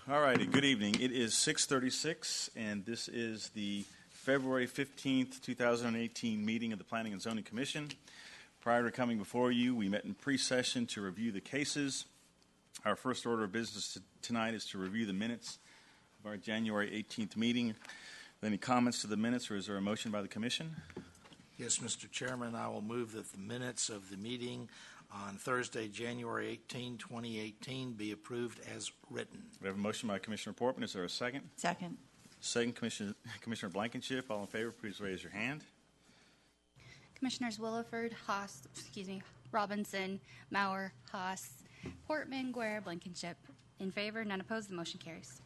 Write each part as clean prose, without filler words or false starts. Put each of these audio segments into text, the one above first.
All righty, good evening. It is 6:36, and this is the February 15th, 2018 meeting of the Planning and Zoning Commission. Prior to coming before you, we met in pre-session to review the cases. Our first order of business tonight is to review the minutes of our January 18th meeting. Any comments to the minutes, or is there a motion by the Commission? Yes, Mr. Chairman, I will move that the minutes of the meeting on Thursday, January 18, 2018, be approved as written. We have a motion by Commissioner Portman. Is there a second? Second. Second, Commissioner Blankenship. All in favor, please raise your hand. Commissioners Williford, Robinson, Maurer, Haas, Portman, Guerra, Blankenship. In favor, none opposed, the motion carries.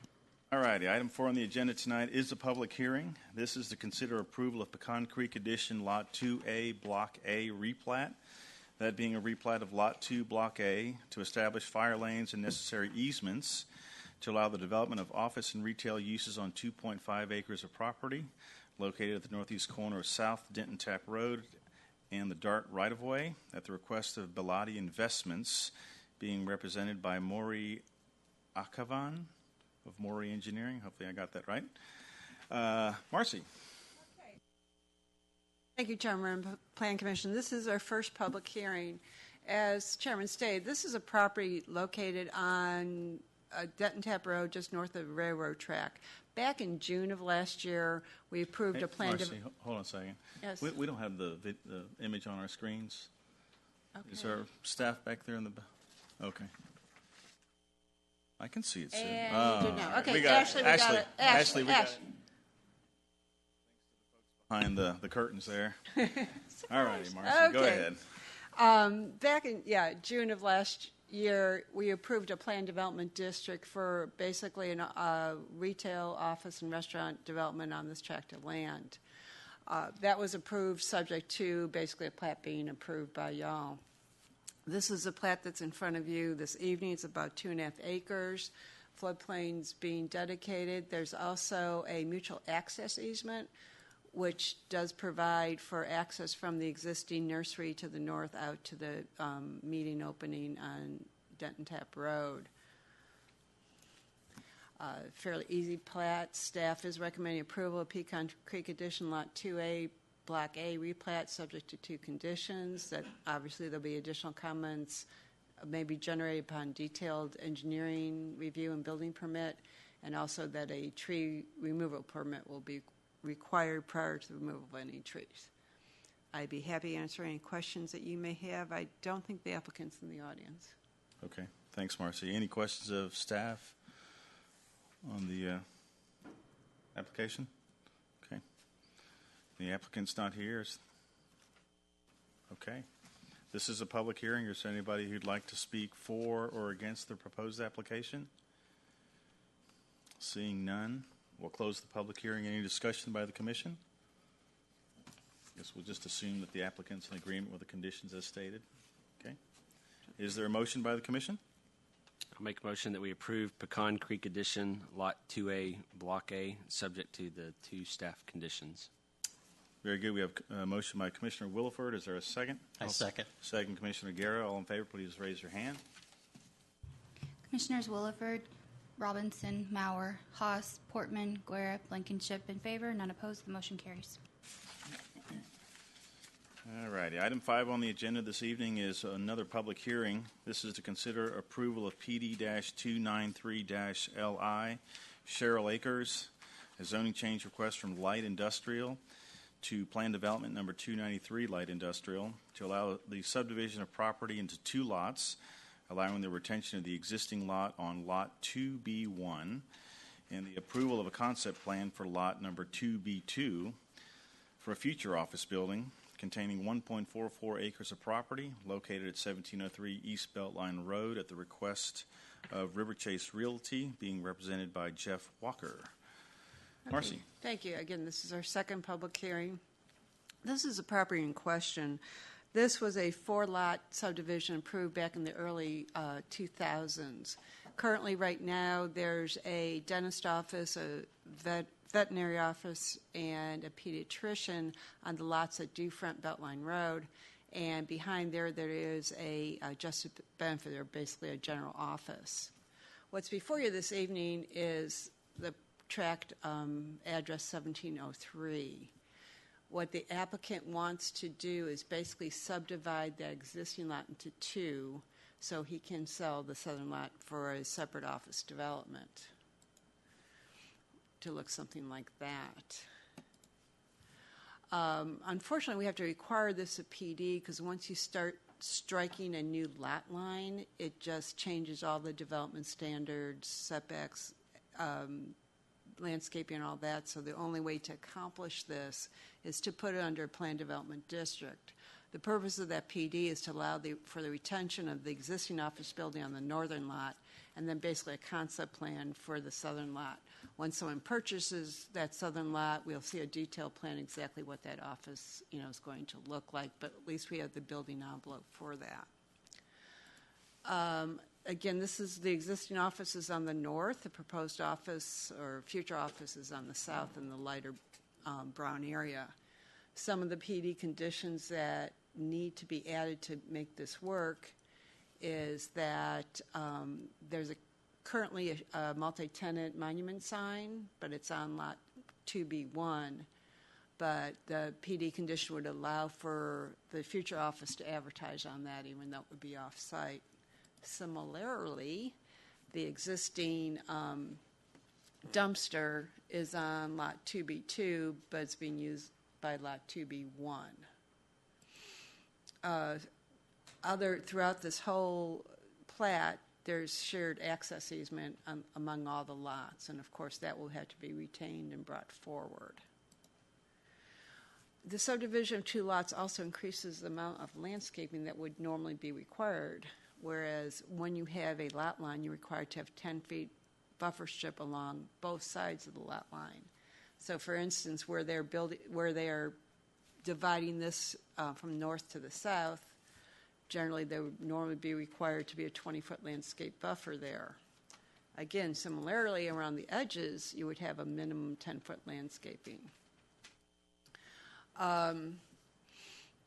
All righty. Item 4 on the agenda tonight is a public hearing. This is to consider approval of Pecan Creek Addition Lot 2A, Block A replat. That being a replat of Lot 2, Block A, to establish fire lanes and necessary easements to allow the development of office and retail uses on 2.5 acres of property located at the northeast corner of South Denton Tap Road and the Dart right-of-way at the request of Bellotti Investments, being represented by Maury Akavan of Maury Engineering. Hopefully I got that right. Marcy. Thank you, Chairman, Plan Commission. This is our first public hearing. As Chairman stated, this is a property located on Denton Tap Road, just north of the railroad track. Back in June of last year, we approved a plan. Marcy, hold on a second. Yes. We don't have the image on our screens. Okay. Is our staff back there in the? Okay. I can see it, sir. And you do now. Okay, we got Ashley, it. we got it. Ashley, we got it. Behind the curtains there. All righty, Marcy, okay. Go ahead. Back in June of last year, we approved a planned development district for basically a retail, office, and restaurant development on this tract of land. That was approved subject to basically a plat being approved by y'all. This is a plat that's in front of you this evening. It's about 2.5 acres. Floodplains being dedicated. There's also a mutual access easement, which does provide for access from the existing nursery to the north out to the meeting opening on Denton Tap Road. Fairly easy plat. Staff is recommending approval of Pecan Creek Addition Lot 2A, Block A replat, subject to 2 conditions. That obviously there'll be additional comments may be generated upon detailed engineering review and building permit, and also that a tree removal permit will be required prior to the removal of any trees. I'd be happy to answer any questions that you may have. I don't think the applicant's in the audience. Okay, thanks, Marcy. Any questions of staff on the application? Okay. The applicant's not here. Okay. This is a public hearing. Is there anybody who'd like to speak for or against the proposed application? Seeing none, we'll close the public hearing. Any discussion by the Commission? I guess we'll just assume that the applicant's in agreement with the conditions as stated. Okay. Is there a motion by the Commission? I'll make a motion that we approve Pecan Creek Addition Lot 2A, Block A, subject to the 2 staff conditions. Very good. We have a motion by Commissioner Williford. Is there a second? I second. Second, Commissioner Guerra. All in favor, please raise your hand. Commissioners Williford, Robinson, Maurer, Haas, Portman, Guerra, Blankenship. In favor, none opposed, the motion carries. All righty. Item 5 on the agenda this evening is another public hearing. This is to consider approval of PD-293-LI, Cheryl Acres, a zoning change request from light industrial to plan development number 293 light industrial to allow the subdivision of property into 2 lots, allowing the retention of the existing lot on lot 2B1 and the approval of a concept plan for lot number 2B2 for a future office building containing 1.44 acres of property located at 1703 East Beltline Road at the request of River Chase Realty, being represented by Jeff Walker. Okay. Marcy. Thank you. Again, this is our second public hearing. This is a property in question. This was a 4-lot subdivision approved back in the early 2000s. Currently, right now, there's a dentist office, a veterinary office, and a pediatrician on the lots that do front Beltline Road. And behind there is a justice benefit, or basically a general office. What's before you this evening is the tract address 1703. What the applicant wants to do is basically subdivide that existing lot into two so he can sell the southern lot for a separate office development to look something like that. Unfortunately, we have to require this of PD because once you start striking a new lot line, it just changes all the development standards, setbacks, landscaping, and all that. So the only way to accomplish this is to put it under a planned development district. The purpose of that PD is to allow for the retention of the existing office building on the northern lot and then basically a concept plan for the southern lot. When someone purchases that southern lot, we'll see a detailed plan exactly what that office is going to look like, but at least we have the building envelope for that. Again, this is the existing offices on the north, the proposed office or future office is on the south in the lighter brown area. Some of the PD conditions that need to be added to make this work is that there's currently a multi-tenant monument sign, but it's on lot 2B1. But the PD condition would allow for the future office to advertise on that, even though it would be off-site. Similarly, the existing dumpster is on lot 2B2, but it's being used by lot 2B1. Throughout this whole plat, there's shared access easement among all the lots, and of course that will have to be retained and brought forward. The subdivision of two lots also increases the amount of landscaping that would normally be required, whereas when you have a lot line, you're required to have 10 feet buffer strip along both sides of the lot line. So for instance, where they are dividing this from north to the south, generally there would normally be required to be a 20-foot landscape buffer there. Again, similarly, around the edges, you would have a minimum 10-foot landscaping.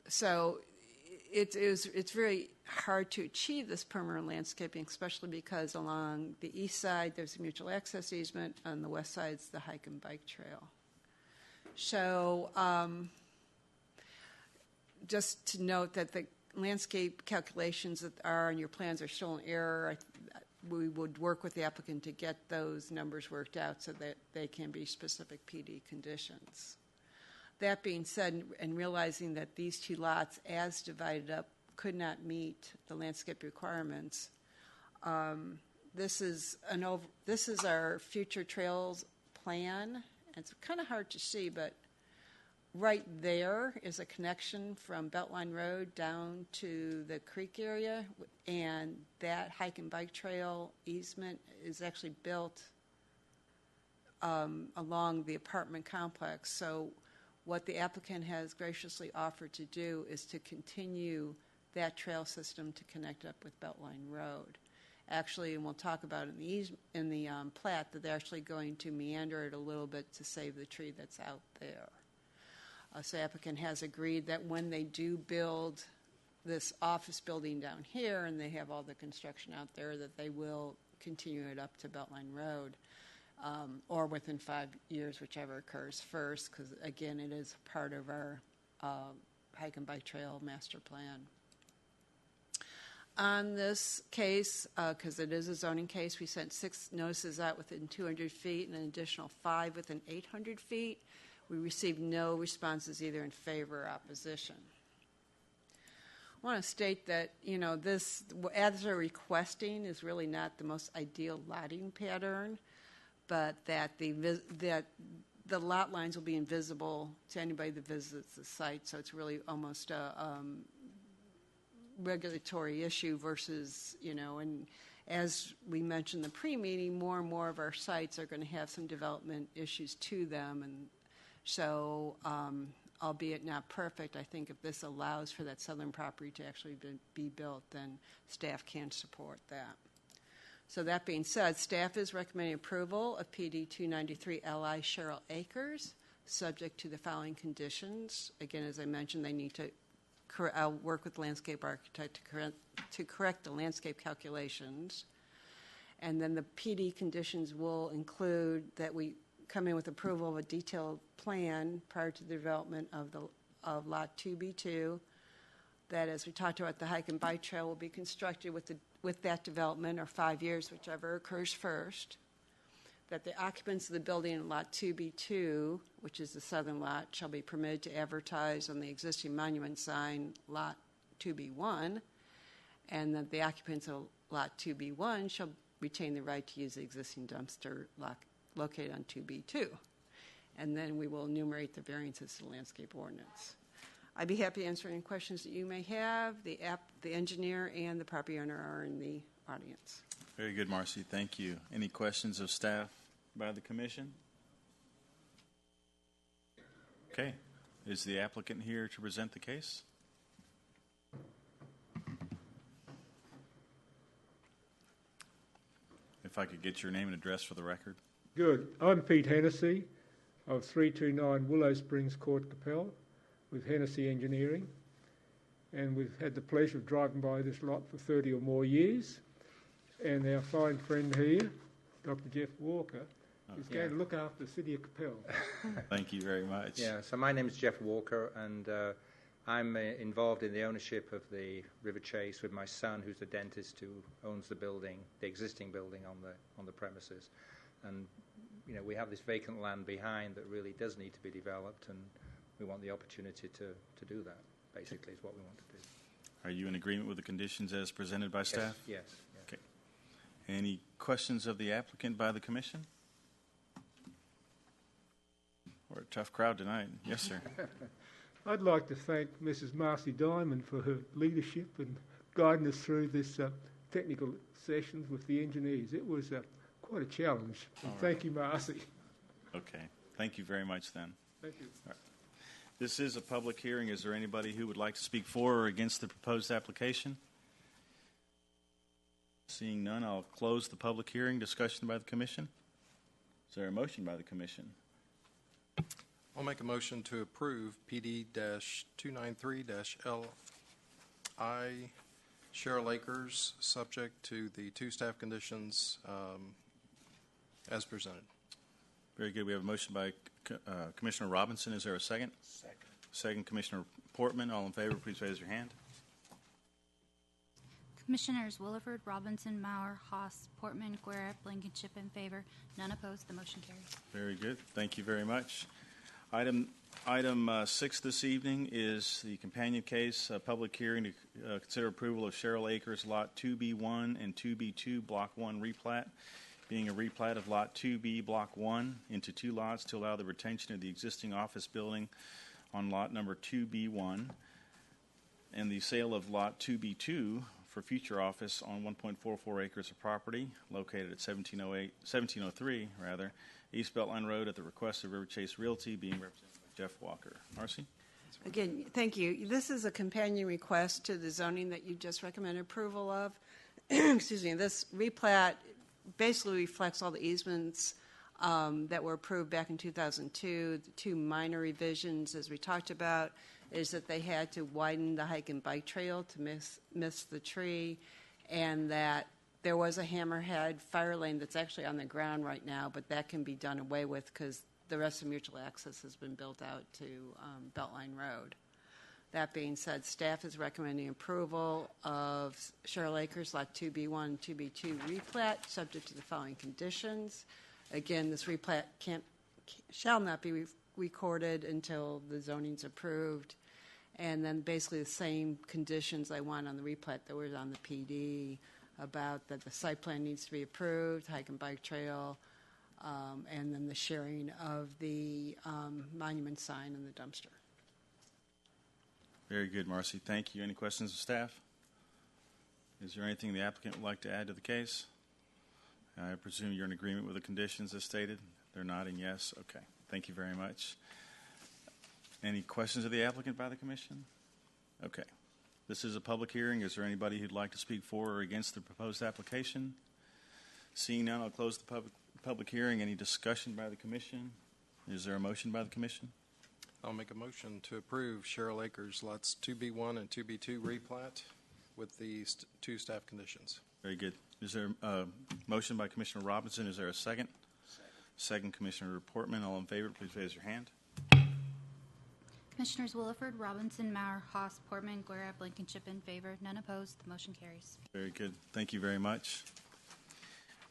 So it's very hard to achieve this permanent landscaping, especially because along the east side there's a mutual access easement, on the west side it's the hike and bike trail. So just to note that the landscape calculations that are on your plans are still in error. We would work with the applicant to get those numbers worked out so that they can be specific PD conditions. That being said, and realizing that these two lots, as divided up, could not meet the landscape requirements, this is our future trails plan. It's kind of hard to see, but right there is a connection from Beltline Road down to the creek area, and that hike and bike trail easement is actually built along the apartment complex. So what the applicant has graciously offered to do is to continue that trail system to connect up with Beltline Road. Actually, and we'll talk about it in the plat, that they're actually going to meander it a little bit to save the tree that's out there. So the applicant has agreed that when they do build this office building down here and they have all the construction out there, that they will continue it up to Beltline Road, or within 5 years, whichever occurs first, because again, it is part of our hike and bike trail master plan. On this case, because it is a zoning case, we sent 6 notices out within 200 feet and an additional 5 within 800 feet. We received no responses either in favor or opposition. I want to state that, this, as they're requesting, is really not the most ideal lotting pattern, but that the lot lines will be invisible to anybody that visits the site, so it's really almost a regulatory issue versus, and as we mentioned in the pre-meeting, more and more of our sites are going to have some development issues to them, and so, albeit not perfect, I think if this allows for that southern property to actually be built, then staff can support that. So that being said, staff is recommending approval of PD 293 LI Sherrill Acres, subject to the following conditions. Again, as I mentioned, they need to work with the landscape architect to correct the landscape calculations. And then the PD conditions will include that we come in with approval of a detailed plan prior to the development of Lot 2B2, that, as we talked about, the hike and bike trail will be constructed with that development, or 5 years, whichever occurs first. That the occupants of the building in Lot 2B2, which is the southern lot, shall be permitted to advertise on the existing monument sign Lot 2B1, and that the occupants of Lot 2B1 shall retain the right to use the existing dumpster lot located on 2B2. And then we will enumerate the variances to the landscape ordinance. I'd be happy to answer any questions that you may have. The engineer and the property owner are in the audience. Very good, Marcy. Thank you. Any questions of staff by the commission? Okay. Is the applicant here to present the case? If I could get your name and address for the record. Good. I'm Pete Hennessy of 329 Willow Springs Court, Coppell, with Hennessy Engineering. And we've had the pleasure of driving by this lot for 30 or more years. And our fine friend here, Dr. Jeff Walker, is going to look after the city of Coppell. Thank you very much. Yeah, so my name is Jeff Walker, and I'm involved in the ownership of the River Chase with my son, who's a dentist who owns the building, the existing building on the premises. And you know, we have this vacant land behind that really does need to be developed, and we want the opportunity to do that. Basically, is what we want to do. Are you in agreement with the conditions as presented by staff? Yes. Okay. Any questions of the applicant by the commission? We're a tough crowd tonight. Yes, sir. I'd like to thank Mrs. Marcy Diamond for her leadership and guiding us through this technical sessions with the engineers. It was quite a challenge. And thank you, Marcy. Okay. Thank you very much then. Thank you. All right. This is a public hearing. Is there anybody who would like to speak for or against the proposed application? Seeing none, I'll close the public hearing. Discussion by the commission. Is there a motion by the commission? I'll make a motion to approve PD-293-LI Cheryl Acres, subject to the two staff conditions as presented. Very good. We have a motion by Commissioner Robinson. Is there a second? Second, Commissioner Portman. All in favor, please raise your hand. Commissioners Williford, Robinson, Mauer, Haas, Portman, Guerra, Blankenship in favor. None opposed. The motion carries. Very good. Thank you very much. Item 6 this evening is the companion case, public hearing to consider approval of Cheryl Acres Lot 2B1 and 2B2 Block 1 replat, being a replat of Lot 2B Block 1 into two lots to allow the retention of the existing office building on lot number 2B1 and the sale of Lot 2B2 for future office on 1.44 acres of property located at 1703 East Beltline Road at the request of River Chase Realty, being represented by Jeff Walker. Marcy? Again, thank you. This is a companion request to the zoning that you just recommended approval of. Excuse me. This replat basically reflects all the easements that were approved back in 2002. The two minor revisions, as we talked about, is that they had to widen the hike and bike trail to miss the tree, and that there was a hammerhead fire lane that's actually on the ground right now, but that can be done away with because the rest of mutual access has been built out to Beltline Road. That being said, staff is recommending approval of Cheryl Acres Lot 2B1 and 2B2 replat, subject to the following conditions. Again, this replat shall not be recorded until the zoning's approved. And then basically the same conditions I want on the replat that was on the PD, about that the site plan needs to be approved, hike and bike trail, and then the sharing of the monument sign and the dumpster. Very good, Marcy. Thank you. Any questions of staff? Is there anything the applicant would like to add to the case? I presume you're in agreement with the conditions as stated? They're nodding yes. Okay. Thank you very much. Any questions of the applicant by the commission? Okay. This is a public hearing. Is there anybody who'd like to speak for or against the proposed application? Seeing none, I'll close the public hearing. Any discussion by the commission? Is there a motion by the commission? I'll make a motion to approve Cheryl Acres lots 2B1 and 2B2 replat with the two staff conditions. Very good. Is there a motion by Commissioner Robinson? Is there a second? Second, Commissioner Portman. All in favor, please raise your hand. Commissioners Williford, Robinson, Mauer, Haas, Portman, Guerra, Blankenship in favor, none opposed. The motion carries. Very good. Thank you very much.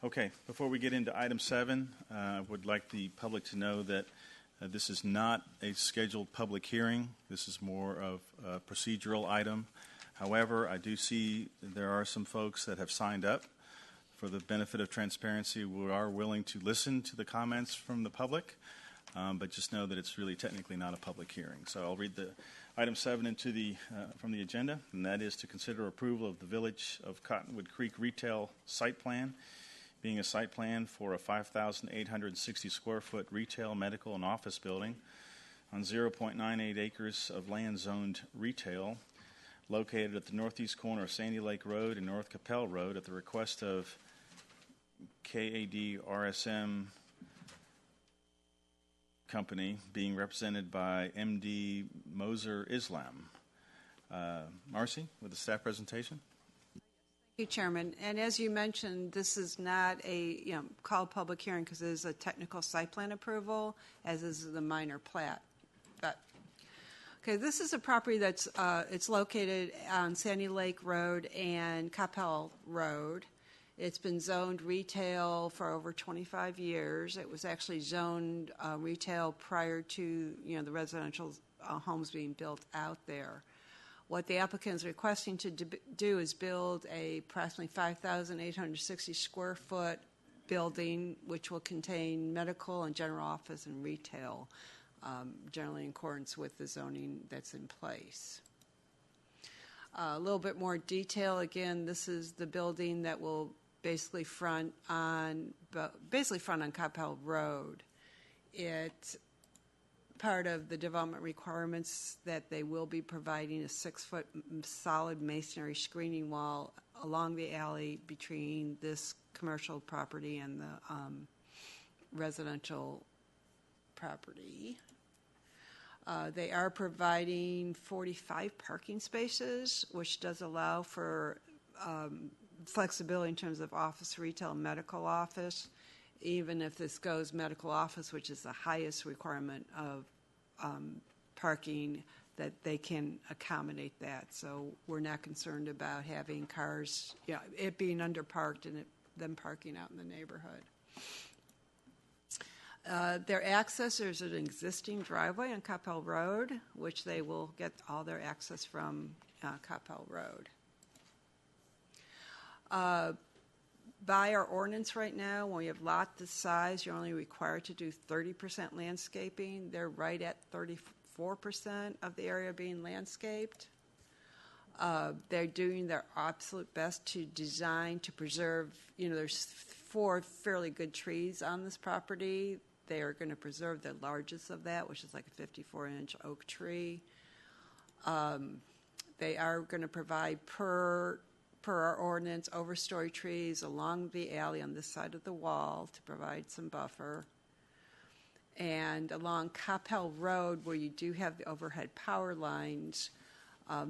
Okay, before we get into item 7, I would like the public to know that this is not a scheduled public hearing. This is more of a procedural item. However, I do see there are some folks that have signed up. For the benefit of transparency, we are willing to listen to the comments from the public, but just know that it's really technically not a public hearing. So I'll read the item 7 from the agenda, and that is to consider approval of the Village of Cottonwood Creek Retail Site Plan, being a site plan for a 5,860 square foot retail, medical, and office building on 0.98 acres of land zoned retail, located at the northeast corner of Sandy Lake Road and North Coppell Road at the request of KAD RSM Company, being represented by MD Moser Islam. Marcy, with the staff presentation. Thank you, Chairman. And as you mentioned, this is not a called public hearing because it is a technical site plan approval, as is the minor plat. But okay, this is a property that's it's located on Sandy Lake Road and Coppell Road. It's been zoned retail for over 25 years. It was actually zoned retail prior to the residential homes being built out there. What the applicant is requesting to do is build a approximately 5,860 square foot building, which will contain medical and general office and retail, generally in accordance with the zoning that's in place. A little bit more detail. Again, this is the building that will basically front on Coppell Road. It's part of the development requirements that they will be providing a 6-foot solid masonry screening wall along the alley between this commercial property and the residential property. They are providing 45 parking spaces, which does allow for flexibility in terms of office, retail, and medical office. Even if this goes medical office, which is the highest requirement of parking, that they can accommodate that. So we're not concerned about having cars, it being underparked and them parking out in the neighborhood. Their access, there's an existing driveway on Coppell Road, which they will get all their access from Coppell Road. By our ordinance right now, when we have lot this size, you're only required to do 30% landscaping. They're right at 34% of the area being landscaped. They're doing their absolute best to design, to preserve, there's 4 fairly good trees on this property. They are going to preserve the largest of that, which is like a 54-inch oak tree. They are going to provide per our ordinance, overstory trees along the alley on this side of the wall to provide some buffer. And along Coppell Road, where you do have the overhead power lines,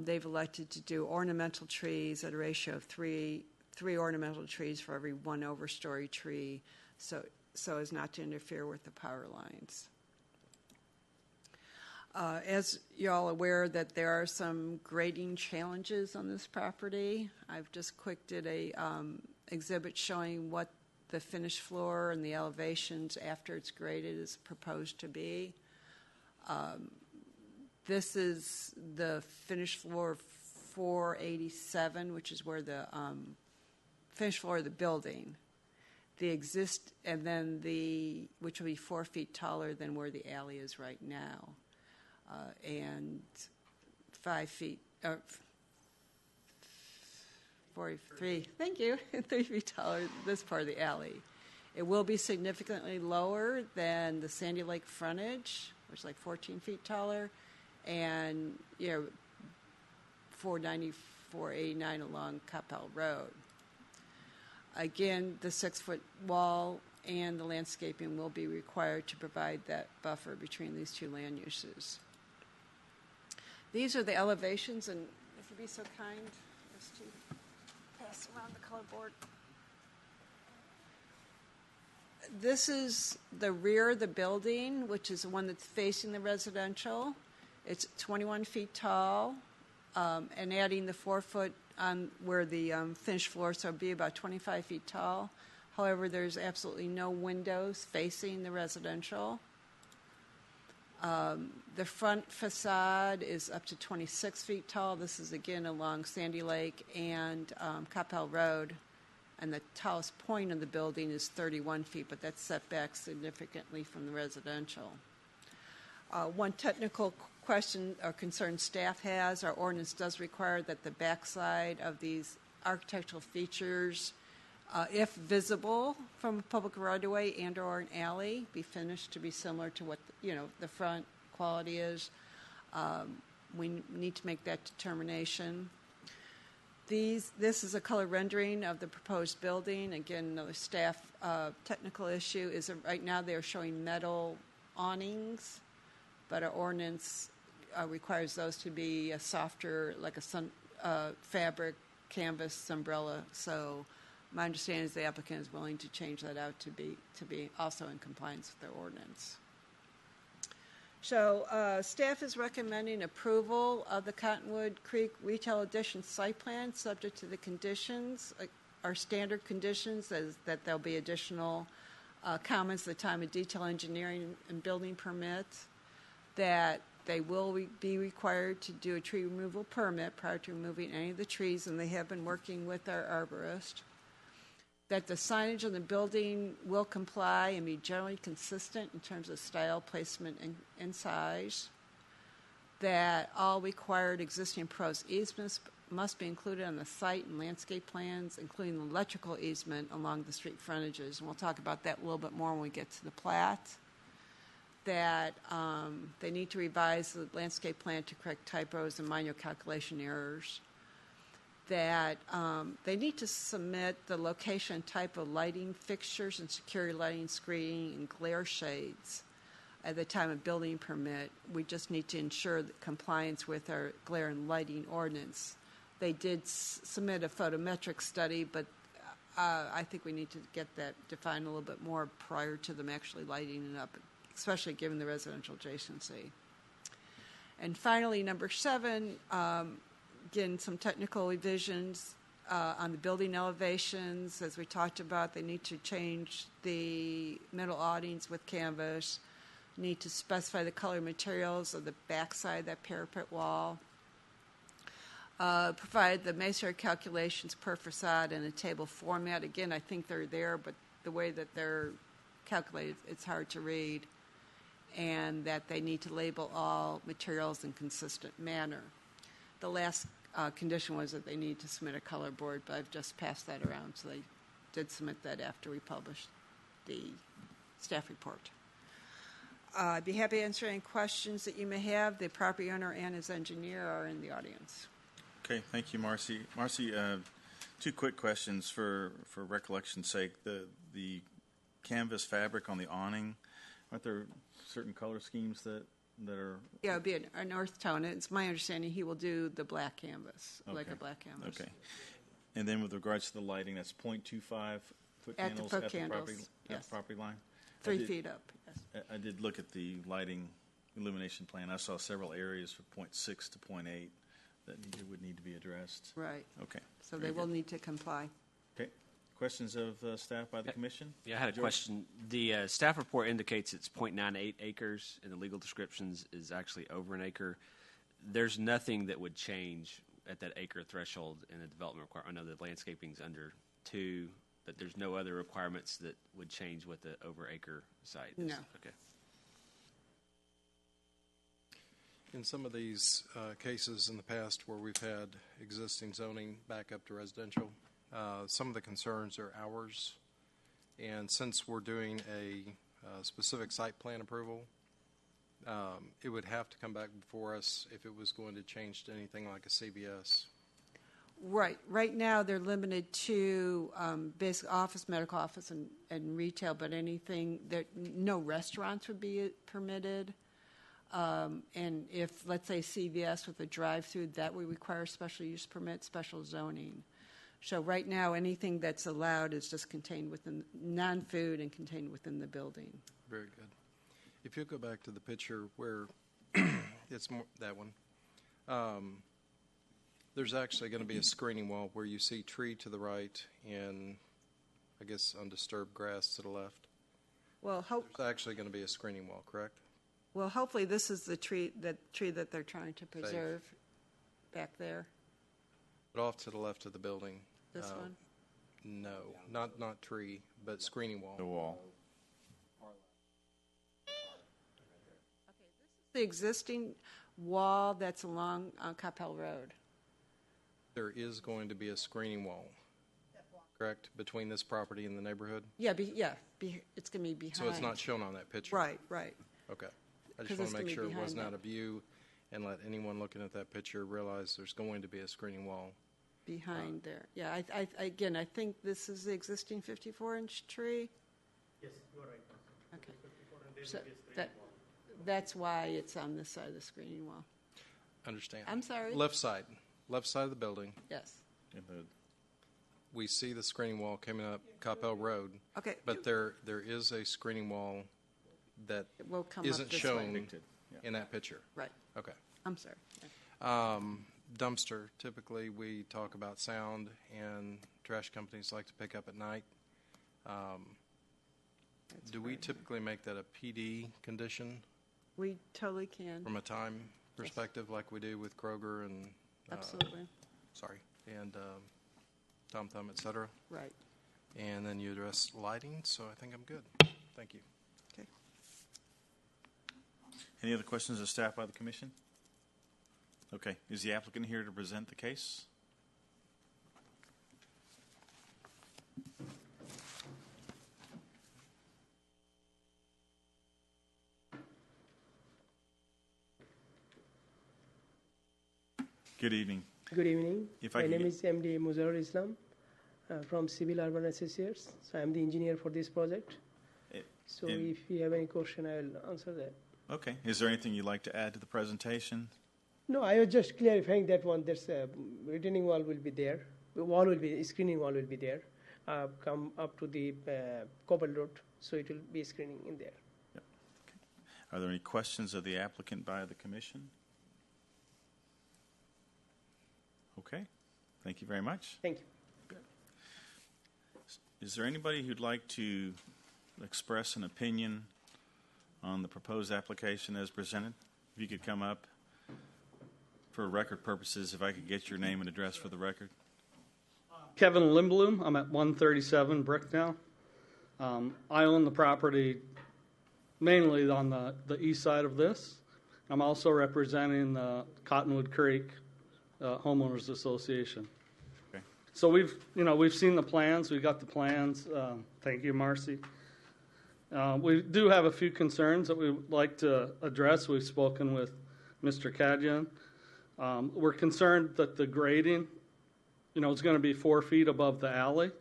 they've elected to do ornamental trees at a ratio of three ornamental trees for every 1 overstory tree, so as not to interfere with the power lines. As you're all aware that there are some grading challenges on this property. I've just quick did a exhibit showing what the finished floor and the elevations after it's graded is proposed to be. This is the finished floor of 487, which is where the finished floor of the building. And then which will be 4 feet taller than where the alley is right now. And 5 feet, 43, thank you, 3 feet taller than this part of the alley. It will be significantly lower than the Sandy Lake frontage, which is like 14 feet taller, and 490, 489 along Coppell Road. Again, the 6-foot wall and the landscaping will be required to provide that buffer between these 2 land uses. These are the elevations, and if you'd be so kind as to pass pass around the color board. This is the rear of the building, which is the one that's facing the residential. It's 21 feet tall, and adding the 4 foot on where the finished floor, so it'll be about 25 feet tall. However, there's absolutely no windows facing the residential. The front facade is up to 26 feet tall. This is again along Sandy Lake and Coppell Road. And the tallest point of the building is 31 feet, but that's set back significantly from the residential. One technical question or concern staff has, our ordinance does require that the backside of these architectural features, if visible from a public right-of-way and or an alley, be finished to be similar to what the front quality is. We need to make that determination. This is a color rendering of the proposed building. Again, another staff technical issue is that right now they are showing metal awnings, but our ordinance requires those to be a softer, like a fabric canvas umbrella. So my understanding is the applicant is willing to change that out to be also in compliance with their ordinance. So staff is recommending approval of the Cottonwood Creek Retail Addition site plan, subject to the conditions, our standard conditions, that there'll be additional comments at the time of detail engineering and building permits, that they will be required to do a tree removal permit prior to removing any of the trees, and they have been working with our arborist. That the signage on the building will comply and be generally consistent in terms of style, placement, and size. That all required existing proposed easements must be included on the site and landscape plans, including the electrical easement along the street frontages. And we'll talk about that a little bit more when we get to the plat. That they need to revise the landscape plan to correct typos and minor calculation errors. That they need to submit the location and type of lighting fixtures and security lighting, screening, and glare shades at the time of building permit. We just need to ensure that compliance with our glare and lighting ordinance. They did submit a photometric study, but I think we need to get that defined a little bit more prior to them actually lighting it up, especially given the residential adjacency. And finally, number 7, again, some technical revisions on the building elevations. As we talked about, they need to change the metal awnings with canvas, need to specify the color materials of the backside of that parapet wall, provide the masonry calculations per facade in a table format. Again, I think they're there, but the way that they're calculated, it's hard to read, and that they need to label all materials in consistent manner. The last condition was that they need to submit a color board, but I've just passed that around, so they did submit that after we published the staff report. I'd be happy to answer any questions that you may have. The property owner and his engineer are in the audience. Okay, thank you, Marcy. Marcy, 2 quick questions for recollection's sake. The canvas fabric on the awning, aren't there certain color schemes that are... Yeah, it would be an earth tone. It's my understanding he will do the black canvas, like a black canvas. Okay. And then with regards to the lighting, that's 0.25 foot At the candles foot at candles, the yes. property line? 3 feet up, yes. I did look at the lighting illumination plan. I saw several areas for 0.6 to 0.8 that would need to be addressed. Right. Okay. So Very they will good. need to comply. Okay. Questions of staff by the commission? Yeah, I had a question. The staff report indicates it's 0.98 acres, and the legal descriptions is actually over an acre. There's nothing that would change at that acre threshold in the development requirement. I know the landscaping's under 2, but there's no other requirements that would change with the over acre site. No. Okay. In some of these cases in the past where we've had existing zoning back up to residential, some of the concerns are ours. And since we're doing a specific site plan approval, it would have to come back before us if it was going to change to anything like a CVS. Right. Right now, they're limited to basic office, medical office, and retail, but anything that no restaurants would be permitted. And if, let's say, CVS with a drive-through, that would require special use permit, special zoning. So right now, anything that's allowed is just contained within, non-food and contained within the building. Very good. If you go back to the picture where it's more, that one, there's actually going to be a screening wall where you see tree to the right and, I guess, undisturbed grass to the left. Well, There's actually going to be a screening wall, correct? well, hopefully this is the tree that they're trying to preserve back there. But off to the left of the building. This one? No, not tree, but screening wall. The wall. The existing wall that's along Coppell Road. There is going to be a screening wall, correct, between this property and the neighborhood? Yeah, it's going to be behind. So it's not shown on that picture? Right. Okay. I 'Cause just want it's to gonna make be sure it was behind not a view and let anyone looking at that picture realize there's going to be a screening wall. Behind there. Yeah, I think this is the existing 54-inch tree. Yes, you're right. Okay. So that's why it's on this side of the screening wall. Understand? I'm sorry? Left side of the building. Yes. We see the screening wall coming up Coppell Road. Okay. But there is a screening wall that It will come up isn't this shown way. in that picture. Right. Okay. I'm sorry. Dumpster, typically we talk about sound, and trash companies like to pick up at night. Do we typically make that a PD condition We totally can. from a time perspective like we do with Kroger and Absolutely. and Tom Thumb, et cetera? Right. And then you address lighting, so I think I'm good. Thank you. Okay. Any other questions of staff by the commission? Okay. Is the applicant here to present the case? Good evening. Good evening. If I My could name get- is MD Muzarul Islam from Civil Urban Associates. So I'm the engineer for this project. So and- if you have any question, I will answer that. Okay. Is there anything you'd like to add to the presentation? No, I was just clarifying that one. There's a retaining wall will be there. The wall will be, screening wall will be there. Come up to the Coppell Road, so it will be screening in there. Are there any questions of the applicant by the commission? Okay. Thank you very much. Thank you. Is there anybody who'd like to express an opinion on the proposed application as presented? If you could come up for record purposes, if I could get your name and address for the record. Kevin Lindblom. I'm at 137 Bricknell. I own the property mainly on the east side of this. I'm also representing the Cottonwood Creek Homeowners Association. Okay. So we've seen the plans. We got the plans. Thank you, Marcy. We do have a few concerns that we would like to address. We've spoken with Mr. Kadyan. We're concerned that the grading, is going to be 4 feet above the alley.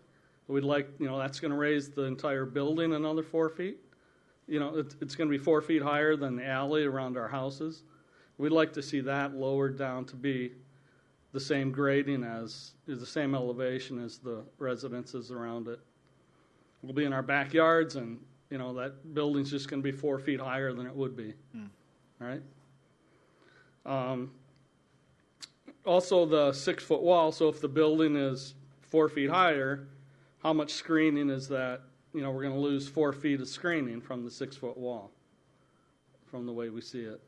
We'd like, that's going to raise the entire building another 4 feet. It's going to be 4 feet higher than the alley around our houses. We'd like to see that lowered down to be the same grading the same elevation as the residences around it. We'll be in our backyards, and that building's just going to be 4 feet higher than it would be. All right. Also, the 6-foot wall. So if the building is 4 feet higher, how much screening is that? We're going to lose 4 feet of screening from the 6-foot wall, from the way we see it.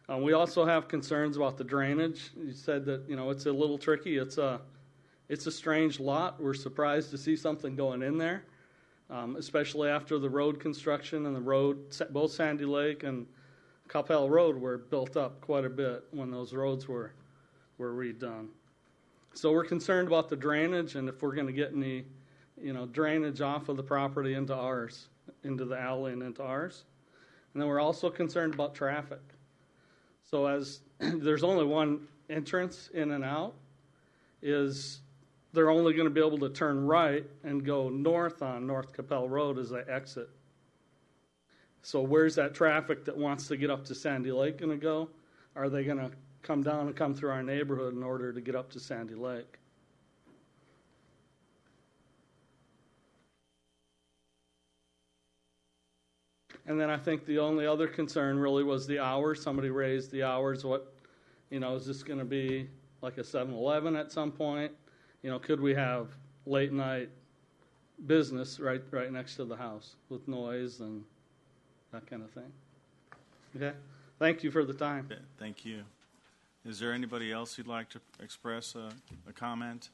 We also have concerns about the drainage. You said that it's a little tricky. It's a strange lot. We're surprised to see something going in there, especially after the road construction and the road, both Sandy Lake and Coppell Road were built up quite a bit when those roads were redone. So we're concerned about the drainage, and if we're going to get any drainage off of the property into ours, into the alley and into ours. And then we're also concerned about traffic. So as there's only one entrance in and out, is they're only going to be able to turn right and go north on North Coppell Road as they exit. So where's that traffic that wants to get up to Sandy Lake going to go? Are they going to come down and come through our neighborhood in order to get up to Sandy Lake? And then I think the only other concern really was the hours. Somebody raised the hours. What, is this going to be like a 7-Eleven at some point? Could we have late night business right next to the house with noise and that kind of thing? Okay. Thank you for the time. Yeah, thank you. Is there anybody else who'd like to express a comment?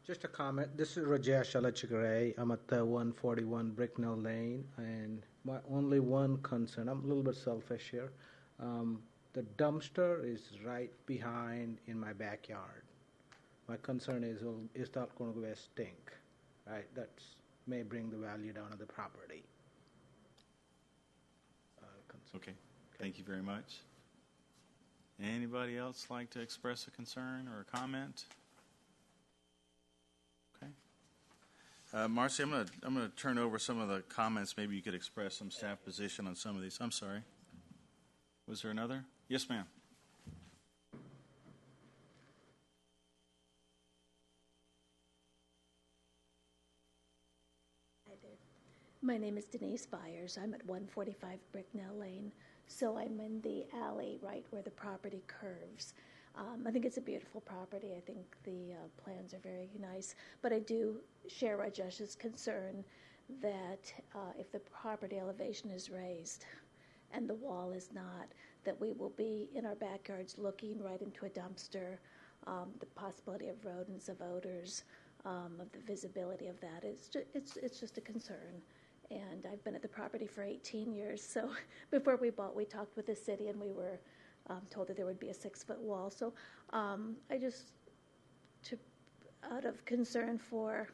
Just a comment. This is Rajesh Alachigare. I'm at 141 Bricknell Lane, and my only one concern, I'm a little bit selfish here. The dumpster is right behind in my backyard. My concern is that going to be a stink, right? That may bring the value down of the property. Okay. Thank you very much. Anybody else like to express a concern or a comment? Okay. Marcy, I'm going to turn over some of the comments. Maybe you could express some staff position on some of these. I'm sorry. Was there another? Yes, ma'am. My name is Denise Byers. I'm at 145 Bricknell Lane, so I'm in the alley right where the property curves. I think it's a beautiful property. I think the plans are very nice, but I do share Rajesh's concern that if the property elevation is raised and the wall is not, that we will be in our backyards looking right into a dumpster. The possibility of rodents, of odors, of the visibility of that is it's just a concern. And I've been at the property for 18 years. So before we bought, we talked with the city, and we were told that there would be a 6-foot wall. So I just, out of concern for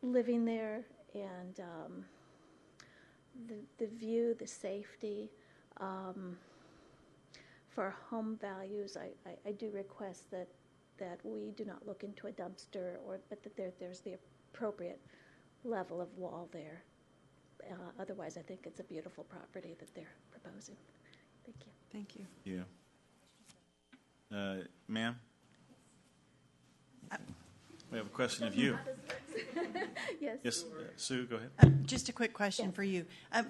living there and the view, the safety, for home values, I do request that we do not look into a dumpster, but that there's the appropriate level of wall there. Otherwise, I think it's a beautiful property that they're proposing. Thank you. Thank you. Yeah. Ma'am? We have a question of you. Yes. Yes, Sue, go ahead. Just a quick question for you.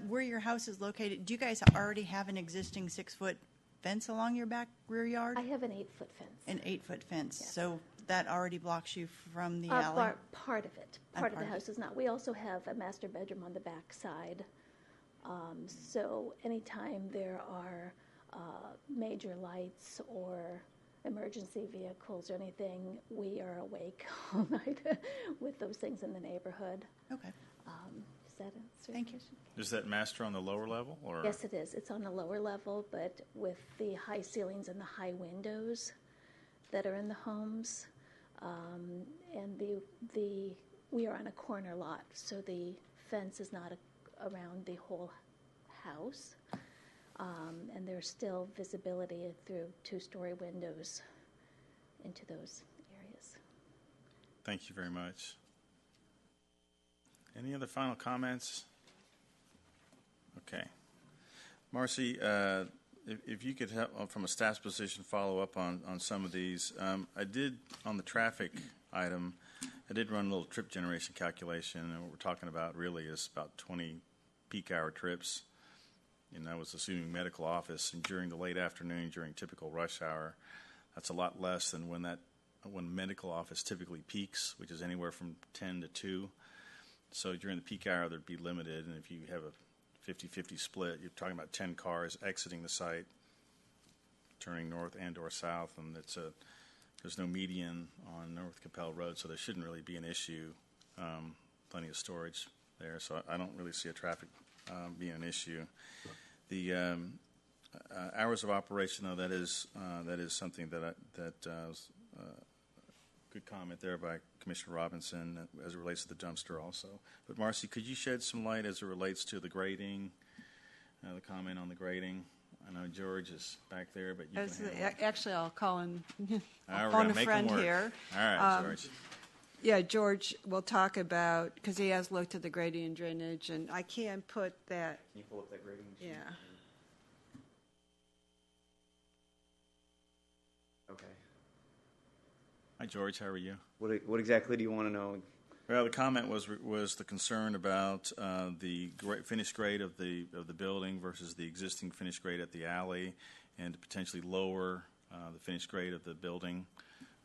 Where your house is located, do you guys already have an existing 6-foot fence along your back rear yard? I have an 8-foot fence. An 8-foot fence. Yes. So that already blocks you from the alley? Part of it. Part of the house is not. We also have a master bedroom on the back side. So anytime there are major lights or emergency vehicles or anything, we are awake all night with those things in the neighborhood. Okay. Does that answer? Thank you. Is that master on the lower level? Or? Yes, it is. It's on the lower level, but with the high ceilings and the high windows that are in the homes, and we are on a corner lot, so the fence is not around the whole house, and there's still visibility through 2-story windows into those areas. Thank you very much. Any other final comments? Okay. Marcy, if you could help, from a staff's position, follow up on some of these. I did, on the traffic item, I did run a little trip generation calculation, and what we're talking about really is about 20 peak hour trips, and I was assuming medical office, and during the late afternoon, during typical rush hour, that's a lot less than when medical office typically peaks, which is anywhere from 10 to 2. So during the peak hour, there'd be limited, and if you have a 50-50 split, you're talking about 10 cars exiting the site, turning north and or south, and there's no median on North Coppell Road, so there shouldn't really be an issue. Plenty of storage there, so I don't really see a traffic being an issue. The hours of operation, though, that is something that was good comment there by Commissioner Robinson as it relates to the dumpster also. But Marcy, could you shed some light as it relates to the grading, the comment on the grading? I know George is back there, but you can handle it. Actually, I'll call in. I'll phone a friend here. All right, George. Yeah, George will talk about, because he has looked at the grading and drainage, and I can put that. Can you pull up that grading sheet? Yeah. Okay. Hi, George. How are you? What exactly do you want to know? Well, the comment was the concern about the finished grade of the building versus the existing finished grade at the alley, and to potentially lower the finished grade of the building.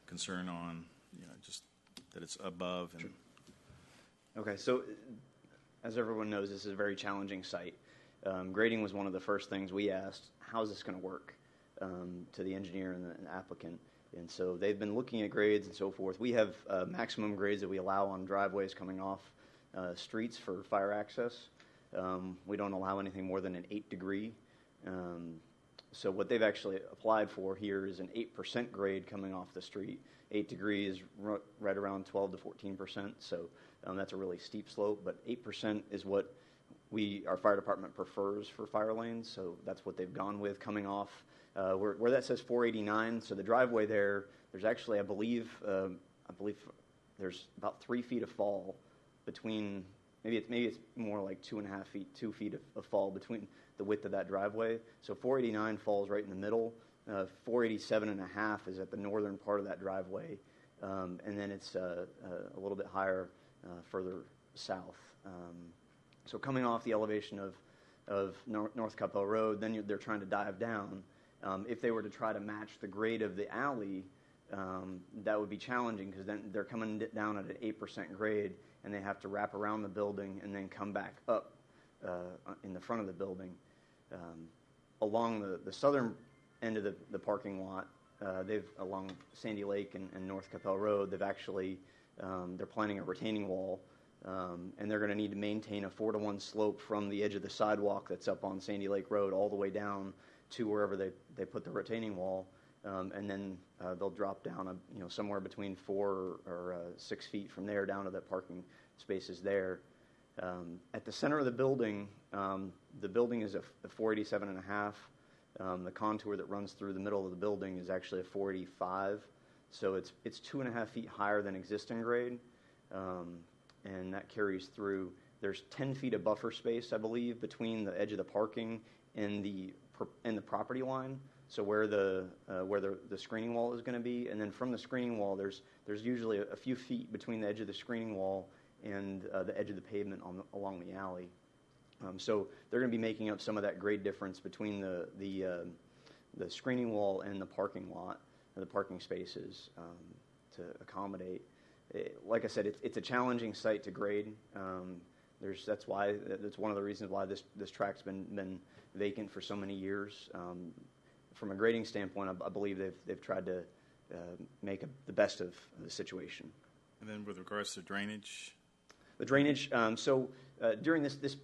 Concern on just that it's above. And Okay, so as everyone knows, this is a very challenging site. Grading was one of the first things we asked. How's this going to work to the engineer and the applicant? And so they've been looking at grades and so forth. We have maximum grades that we allow on driveways coming off streets for fire access. We don't allow anything more than an 8 degree. So what they've actually applied for here is an 8% grade coming off the street. 8 degrees is right around 12 to 14%. So that's a really steep slope, but 8% is what our fire department prefers for fire lanes. So that's what they've gone with coming off. Where that says 489, so the driveway there's actually, I believe there's about 3 feet of fall between, maybe it's more like 2.5 feet, 2 feet of fall between the width of that driveway. So 489 falls right in the middle. 487.5 is at the northern part of that driveway, and then it's a little bit higher further south. So coming off the elevation of North Coppell Road, then they're trying to dive down. If they were to try to match the grade of the alley, that would be challenging because then they're coming down at an 8% grade, and they have to wrap around the building and then come back up in the front of the building. Along the southern end of the parking lot, along Sandy Lake and North Coppell Road, they've actually they're planning a retaining wall, and they're going to need to maintain a 4-to-1 slope from the edge of the sidewalk that's up on Sandy Lake Road all the way down to wherever they put the retaining wall, and then they'll drop down somewhere between 4 or 6 feet from there down to the parking spaces there. At the center of the building is a 487.5. The contour that runs through the middle of the building is actually a 485, so it's 2.5 feet higher than existing grade, and that carries through. There's 10 feet of buffer space, I believe, between the edge of the parking and the property line. So where the screening wall is going to be, and then from the screening wall, there's usually a few feet between the edge of the screening wall and the edge of the pavement along the alley. So they're going to be making up some of that grade difference between the screening wall and the parking lot, and the parking spaces to accommodate. Like I said, it's a challenging site to grade. That's one of the reasons why this track's been vacant for so many years. From a grading standpoint, I believe they've tried to make the best of the situation. And then with regards to drainage? The drainage, during this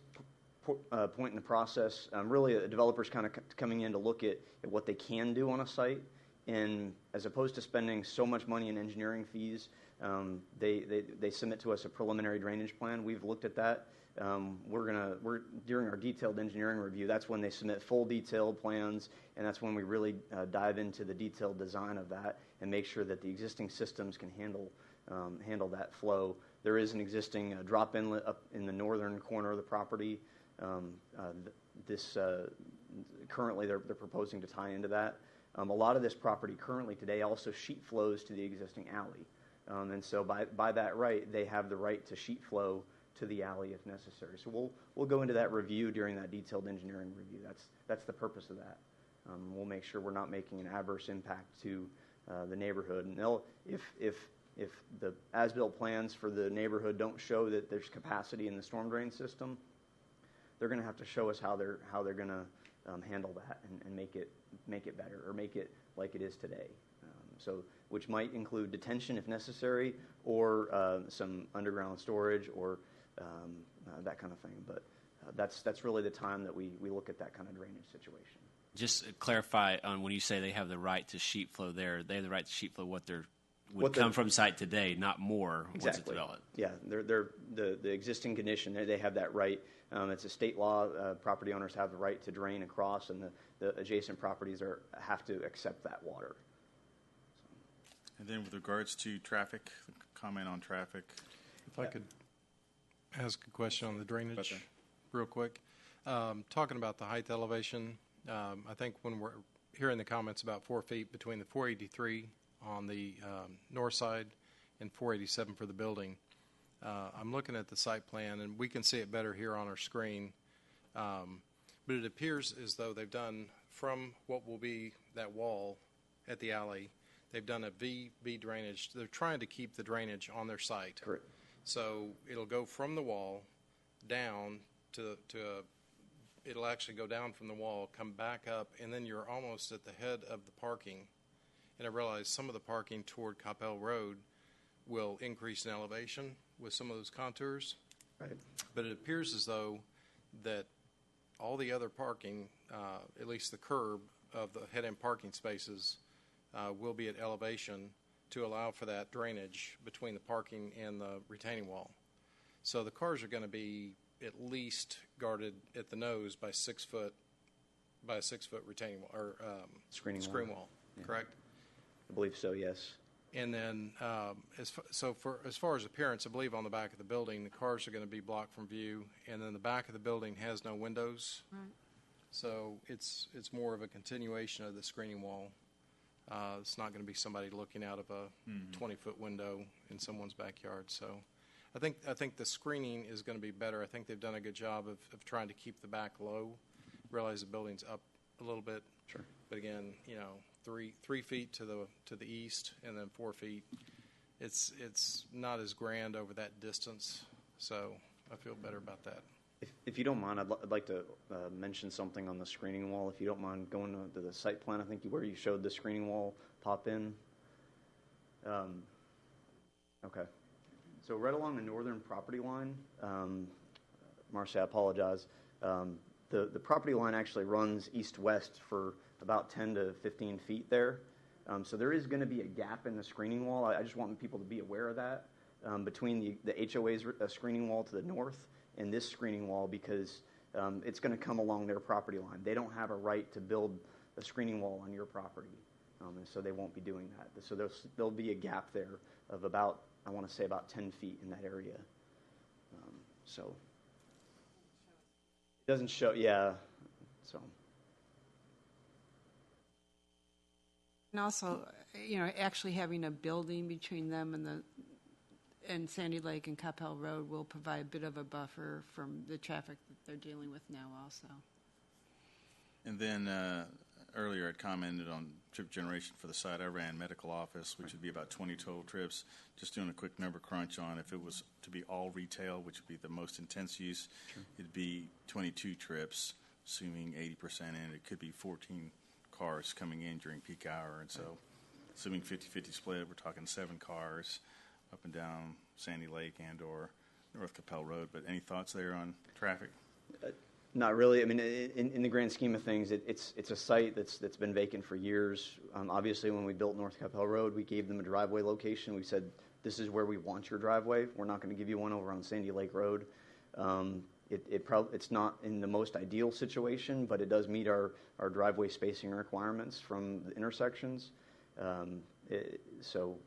point in the process, really a developer's kind of coming in to look at what they can do on a site, and as opposed to spending so much money in engineering fees, they submit to us a preliminary drainage plan. We've looked at that. We're during our detailed engineering review, that's when they submit full detailed plans, and that's when we really dive into the detailed design of that and make sure that the existing systems can handle that flow. There is an existing drop inlet up in the northern corner of the property. Currently they're proposing to tie into that. A lot of this property currently today also sheet flows to the existing alley, and so by that right, they have the right to sheet flow to the alley if necessary. So we'll go into that review during that detailed engineering review. That's the purpose of that. We'll make sure we're not making an adverse impact to the neighborhood. And if the as-built plans for the neighborhood don't show that there's capacity in the storm drain system, they're going to have to show us how they're going to handle that and make it better, or make it like it is today. Which might include detention if necessary, or some underground storage, or that kind of thing. But that's really the time that we look at that kind of drainage situation. Just to clarify on when you say they have the right to sheet flow there, they have the right to sheet flow what come from site today, not more exactly. Once it's developed. Yeah, they're the existing condition. They have that right. It's a state law. Property owners have the right to drain across, and the adjacent properties have to accept that water. And then with regards to traffic, comment on traffic. If I could ask a question on the drainage real quick. Talking about the height elevation, I think when we're hearing the comments about 4 feet between the 483 on the north side and 487 for the building, I'm looking at the site plan, and we can see it better here on our screen. But it appears as though they've done from what will be that wall at the alley, they've done a V drainage. They're trying to keep the drainage on their site. Correct. So it'll go from the wall down it'll actually go down from the wall, come back up, and then you're almost at the head of the parking. And I realize some of the parking toward Coppell Road will increase in elevation with some of those contours. Right. But it appears as though that all the other parking, at least the curb of the head-end parking spaces, will be at elevation to allow for that drainage between the parking and the retaining wall. So the cars are going to be at least guarded at the nose by a 6 foot retaining wall or Screen wall. Yeah. Correct? I believe so, yes. And then, as far as appearance, I believe on the back of the building, the cars are going to be blocked from view, and then the back of the building has no windows. Right. So it's more of a continuation of the screening wall. It's not going to be somebody looking out of a 20-foot window in someone's backyard. So I think the screening is going to be better. I think they've done a good job of trying to keep the back low. Realize the building's up a little bit. Sure. But again, 3 feet to the east and then 4 feet. It's not as grand over that distance. So I feel better about that. If you don't mind, I'd like to mention something on the screening wall. If you don't mind going to the site plan, I think where you showed the screening wall pop in. Okay. So right along the northern property line, Marcy, I apologize. The property line actually runs east-west for about 10 to 15 feet there. So there is going to be a gap in the screening wall. I just want people to be aware of that between the HOA's screening wall to the north and this screening wall, because it's going to come along their property line. They don't have a right to build a screening wall on your property, and so they won't be doing that. So there'll be a gap there of about, I want to say about 10 feet in that area. So it doesn't show, yeah. So. And also, actually having a building between them and Sandy Lake and Coppell Road will provide a bit of a buffer from the traffic that they're dealing with now also. And then earlier I'd commented on trip generation for the site. I ran medical office, which would be about 20 total trips. Just doing a quick number crunch on if it was to be all retail, which would be the most intense use, it'd be 22 trips, assuming 80% in. It could be 14 cars coming in during peak hour. And so assuming 50-50 split, we're talking 7 cars up and down Sandy Lake and or North Coppell Road. But any thoughts there on traffic? Not really. I mean, in the grand scheme of things, it's a site that's been vacant for years. Obviously, when we built North Coppell Road, we gave them a driveway location. We said, this is where we want your driveway. We're not going to give you one over on Sandy Lake Road. It's not in the most ideal situation, but it does meet our driveway spacing requirements from the intersections. So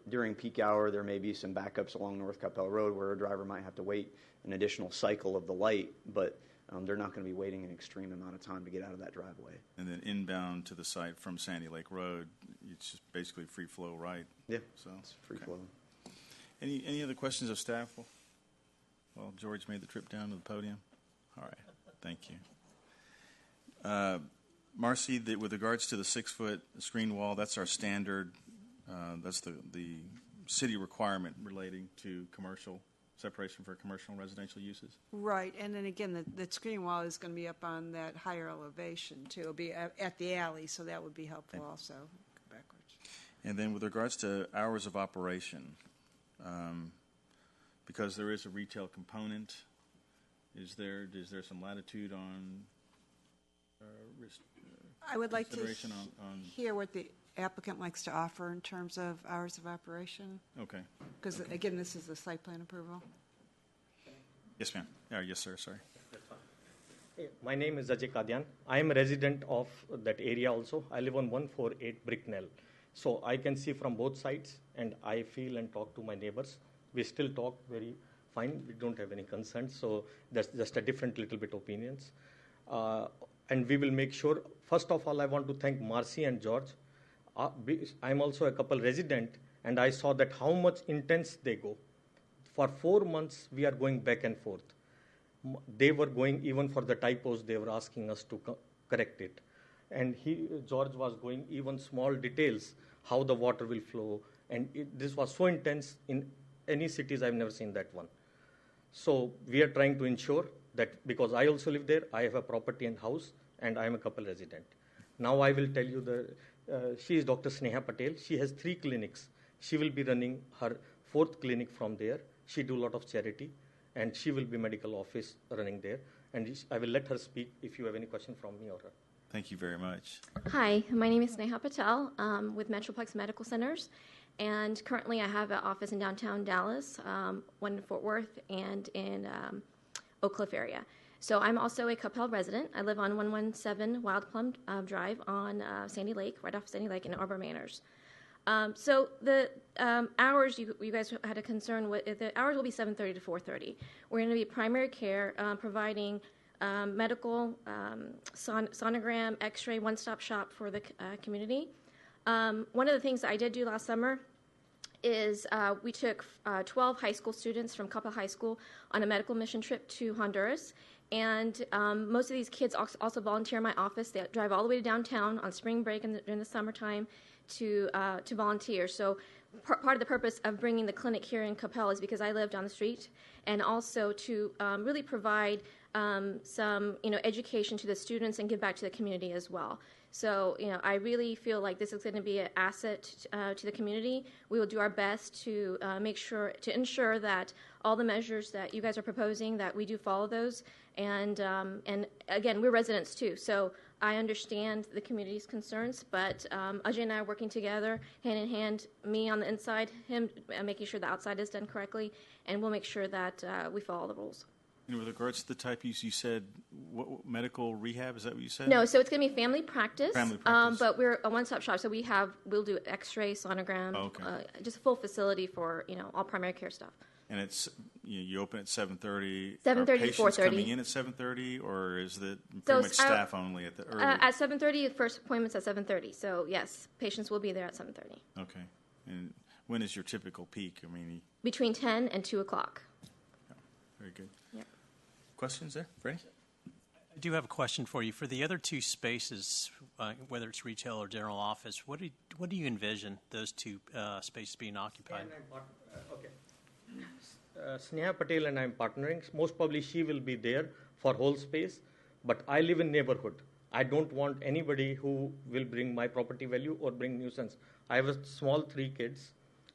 during peak hour, there may be some backups along North Coppell Road where a driver might have to wait an additional cycle of the light, but they're not going to be waiting an extreme amount of time to get out of that driveway. And then inbound to the site from Sandy Lake Road, it's just basically free flow, right? Yeah, so it's free flow. Any other questions of staff? Well, George made the trip down to the podium. All right, thank you. Marcy, with regards to the 6-foot screen wall, that's our standard. That's the city requirement relating to commercial separation for commercial and residential uses. Right, and then again, the screen wall is going to be up on that higher elevation too. It'll be at the alley, so that would be helpful also. Go backwards. And then with regards to hours of operation, because there is a retail component, is there some latitude on I would like to on hear what the applicant likes to offer in terms of hours of operation. Okay. Because again, this is the site plan approval. Yes, ma'am. Yes, sir. Sorry. My name is Ajay Kadian. I am a resident of that area also. I live on 148 Bricknell. So I can see from both sides, and I feel and talk to my neighbors. We still talk very fine. We don't have any concerns. So that's just a different little bit opinions. And we will make sure, first of all, I want to thank Marcy and George. I'm also a couple resident, and I saw that how much intense they go. For 4 months, we are going back and forth. They were going, even for the typos, they were asking us to correct it. And George was going even small details, how the water will flow. And this was so intense in any cities, I've never seen that one. So we are trying to ensure that, because I also live there, I have a property and house, and I am a Coppell resident. Now I will tell you she is Dr. Sneha Patel. She has 3 clinics. She will be running her 4th clinic from there. She do a lot of charity, and she will be medical office running there. And I will let her speak if you have any question from me or her. Thank you very much. Hi, my name is Sneha Patel with Metroplex Medical Centers, and currently I have an office in downtown Dallas, one in Fort Worth, and in Oak Cliff area. So I'm also a Coppell resident. I live on 117 Wild Plum Drive on Sandy Lake, right off Sandy Lake in Arbor Manors. So the hours you guys had a concern with, the hours will be 7:30 to 4:30. We're going to be primary care, providing medical, sonogram, x-ray, one-stop shop for the community. One of the things that I did do last summer is we took 12 high school students from Coppell High School on a medical mission trip to Honduras. And most of these kids also volunteer in my office. They drive all the way to downtown on spring break in the summertime to volunteer. So part of the purpose of bringing the clinic here in Coppell is because I live down the street, and also to really provide some education to the students and give back to the community as well. So I really feel like this is going to be an asset to the community. We will do our best to ensure that all the measures that you guys are proposing, that we do follow those. And again, we're residents too, so I understand the community's concerns, but Ajay and I are working together, hand in hand, me on the inside, him making sure the outside is done correctly, and we'll make sure that we follow the rules. And with regards to the type use, you said medical rehab, is that what you said? No, so it's going to be family practice. Family practice. But we're a one-stop shop, so we'll do x-ray, sonogram, just a full facility for all primary care stuff. And it's you open at 7:30. 7:30 to 4:30. Patients coming in at 7:30, or is it pretty much staff only at the early? At 7:30, the first appointment's at 7:30. So yes, patients will be there at 7:30. Okay. And when is your typical peak? I mean, between 10 and 2 o'clock. Yeah. Very good. Yep. Questions there, Freddie? I do have a question for you. For the other 2 spaces, whether it's retail or general office, what do you envision those 2 spaces being occupied? Okay. Sneha Patel and I am partnering. Most probably she will be there for whole space, but I live in neighborhood. I don't want anybody who will bring my property value or bring nuisance. I have a small 3 kids.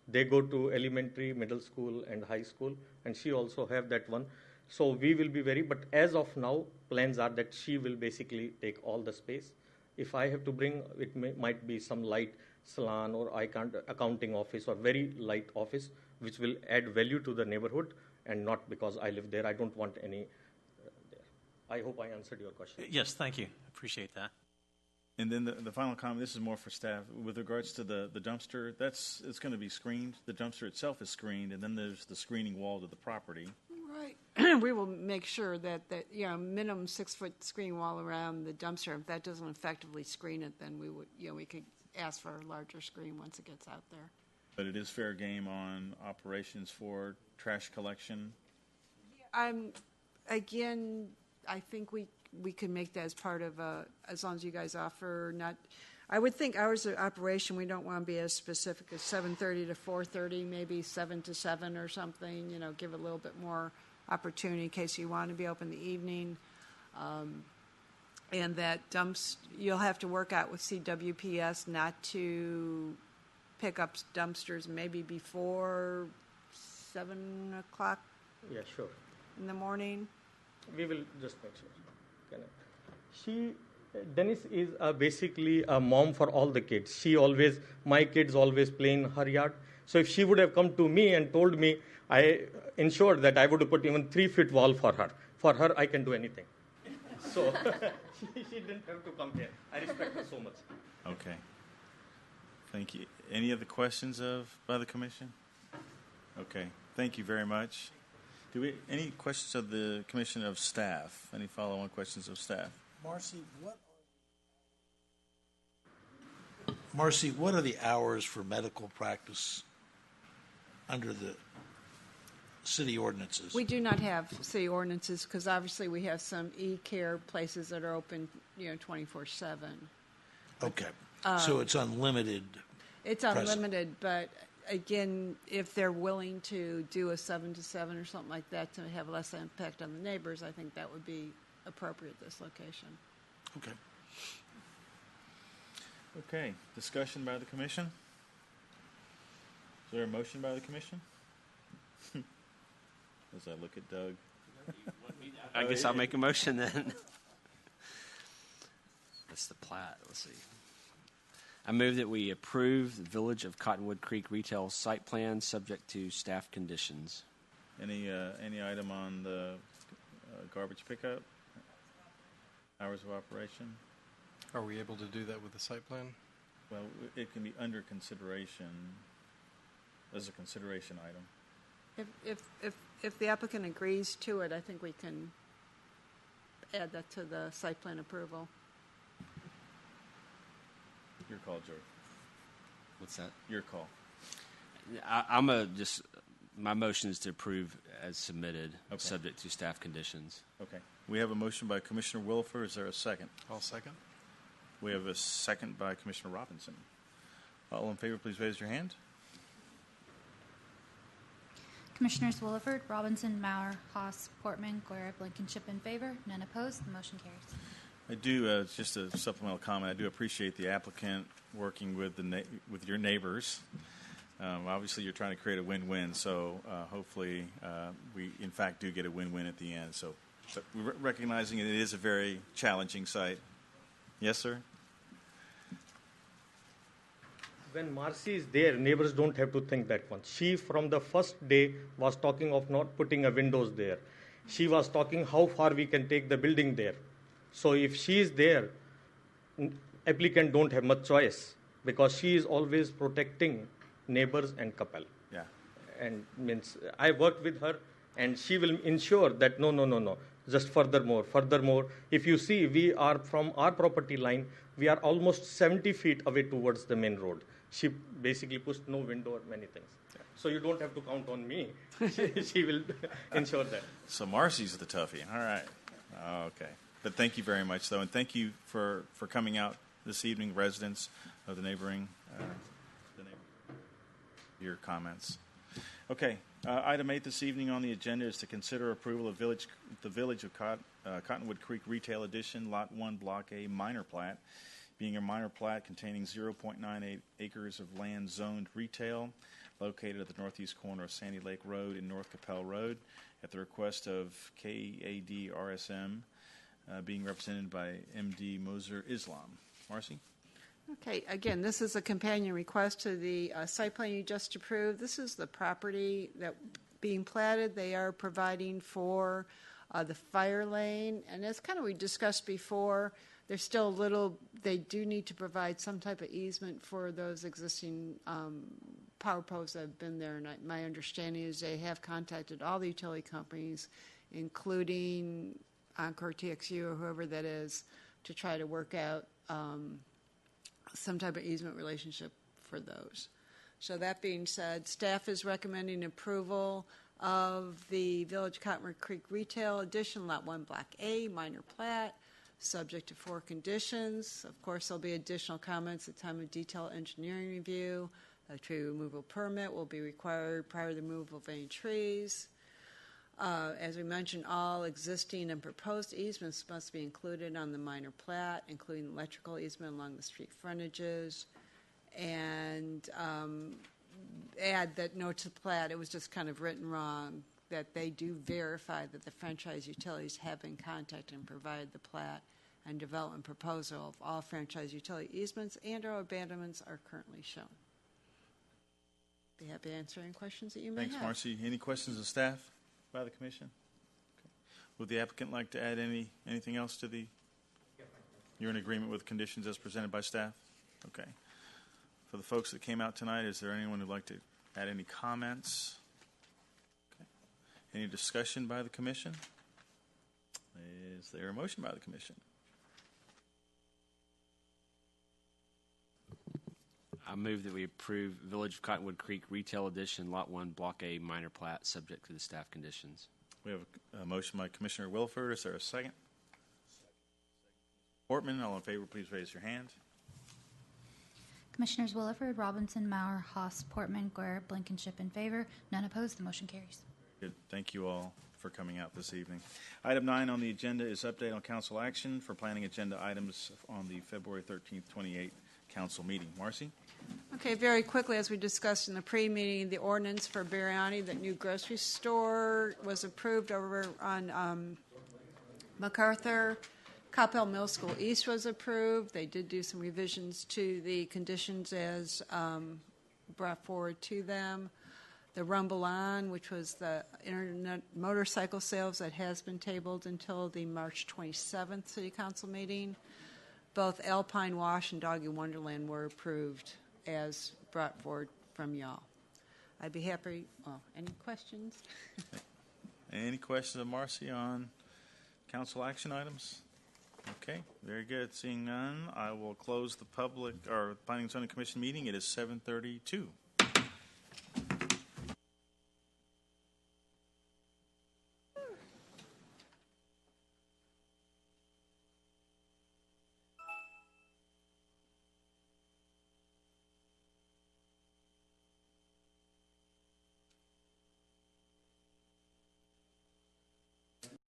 They go to elementary, middle school, and high school, and she also have that one. So we will be but as of now, plans are that she will basically take all the space. If I have to bring, it might be some light salon or accounting office or very light office, which will add value to the neighborhood and not because I live there. I don't want any there. I hope I answered your question. Yes, thank you. Appreciate that. And then the final comment, this is more for staff, with regards to the dumpster, it's going to be screened. The dumpster itself is screened, and then there's the screening wall to the property. Right. We will make sure that minimum 6-foot screen wall around the dumpster. If that doesn't effectively screen it, then we could ask for a larger screen once it gets out there. But it is fair game on operations for trash collection? Again, I think we can make that as part of as long as you guys offer I would think hours of operation, we don't want to be as specific as 7:30 to 4:30, maybe 7 to 7 or something, give it a little bit more opportunity in case you want to be open in the evening. And that you'll have to work out with CWPS not to pick up dumpsters maybe before 7 o'clock. Yeah, sure. In the morning. We will just make sure. Dennis is basically a mom for all the kids. My kids always play in her yard. So if she would have come to me and told me, I ensured that I would have put even 3-foot wall for her. For her, I can do anything. So she didn't have to come here. I respect her so much. Okay. Thank you. Any other questions by the commission? Okay. Thank you very much. Any questions of the commission of staff? Any follow-on questions of staff? Marcy, what are the hours for medical practice under the city ordinances. We do not have city ordinances because obviously we have some e-care places that are open, 24/7. Okay. So it's unlimited. It's unlimited, but again, if they're willing to do a 7 to 7 or something like that to have less impact on the neighbors, I think that would be appropriate at this location. Okay. Okay, discussion by the commission? Is there a motion by the commission? As I look at Doug. I guess I'll make a motion then. That's the plat. Let's see. I move that we approve the Village of Cottonwood Creek retail site plan subject to staff conditions. Any item on the garbage pickup? Hours of operation? Are we able to do that with the site plan? Well, it can be under consideration as a consideration item. If the applicant agrees to it, I think we can add that to the site plan approval. Your call, George. What's that? Your call. My motion is to approve as submitted, Okay. subject to staff conditions. Okay. We have a motion by Commissioner Wilfer. Is there a second? I'll second. We have a second by Commissioner Robinson. All in favor, please raise your hand. Commissioners Williford, Robinson, Maurer, Haas, Portman, Guerra, Blankenship in favor. None opposed. The motion carries. I do, just a supplemental comment, I do appreciate the applicant working with with your neighbors. Obviously, you're trying to create a win-win, so hopefully we, in fact, do get a win-win at the end. So, but we're recognizing it is a very challenging site. Yes, sir? When Marcy is there, neighbors don't have to think that much. She, from the first day, was talking of not putting a windows there. She was talking how far we can take the building there. So if she is there, applicant don't have much choice because she is always protecting neighbors and Coppell. Yeah. And means I worked with her, and she will ensure that no. Just furthermore. If you see, we are from our property line, we are almost 70 feet away towards the main road. She basically pushed no window or many things. Yeah. So you don't have to count on me. She will ensure that. So Marcy's the toughie. All right. Okay. But thank you very much, though, and thank you for coming out this evening, residents of the neighboring, your comments. Okay, item 8 this evening on the agenda is to consider approval of the Village of Cottonwood Creek Retail Edition, Lot 1, Block A, minor plat, being a minor plat containing 0.98 acres of land zoned retail, located at the northeast corner of Sandy Lake Road and North Coppell Road, at the request of KAD RSM, being represented by MD Moser Islam. Marcy? Okay, again, this is a companion request to the site plan you just approved. This is the property that being platted. They are providing for the fire lane, and as kind of we discussed before, there's still a little, they do need to provide some type of easement for those existing power poles that have been there, and my understanding is they have contacted all the utility companies, including Encore TXU or whoever that is, to try to work out some type of easement relationship for those. So that being said, staff is recommending approval of the Village Cottonwood Creek Retail Edition, Lot 1, Block A, minor plat, subject to 4 conditions. Of course, there'll be additional comments at the time of detailed engineering review. A tree removal permit will be required prior to the removal of any trees. As we mentioned, all existing and proposed easements must be included on the minor plat, including electrical easement along the street frontages. And add that note to the plat, it was just kind of written wrong, that they do verify that the franchise utilities have been contacted and provided the plat and development proposal of all franchise utility easements and or abandonments are currently shown. Be happy to answer any questions that you may have. Thanks, Marcy. Any questions of staff by the commission? Okay. Would the applicant like to add anything else to the? You're in agreement with conditions as presented by staff? Okay. For the folks that came out tonight, is there anyone who'd like to add any comments? Okay. Any discussion by the commission? Is there a motion by the commission? I move that we approve Village of Cottonwood Creek Retail Edition, Lot 1, Block A, minor plat, subject to the staff conditions. We have a motion by Commissioner Wilford. Is there a second? Portman, all in favor, please raise your hand. Commissioners Williford, Robinson, Maurer, Haas, Portman, Guerra, Blankenship in favor. None opposed. The motion carries. Good. Thank you all for coming out this evening. Item 9 on the agenda is update on council action for planning agenda items on the February 13th, 28 council meeting. Marcy? Okay, very quickly, as we discussed in the pre-meeting, the ordinance for Biryani, that new grocery store, was approved over on MacArthur. Coppell Middle School East was approved. They did do some revisions to the conditions as brought forward to them. The Rumble On, which was the internet motorcycle sales, that has been tabled until the March 27th City Council meeting. Both Alpine Wash and Doggy Wonderland were approved as brought forward from y'all. I'd be happy. Well, any questions? Any questions of Marcy on council action items? Okay, very good. Seeing none, I will close the Planning and Zoning Commission meeting. It is 7:32.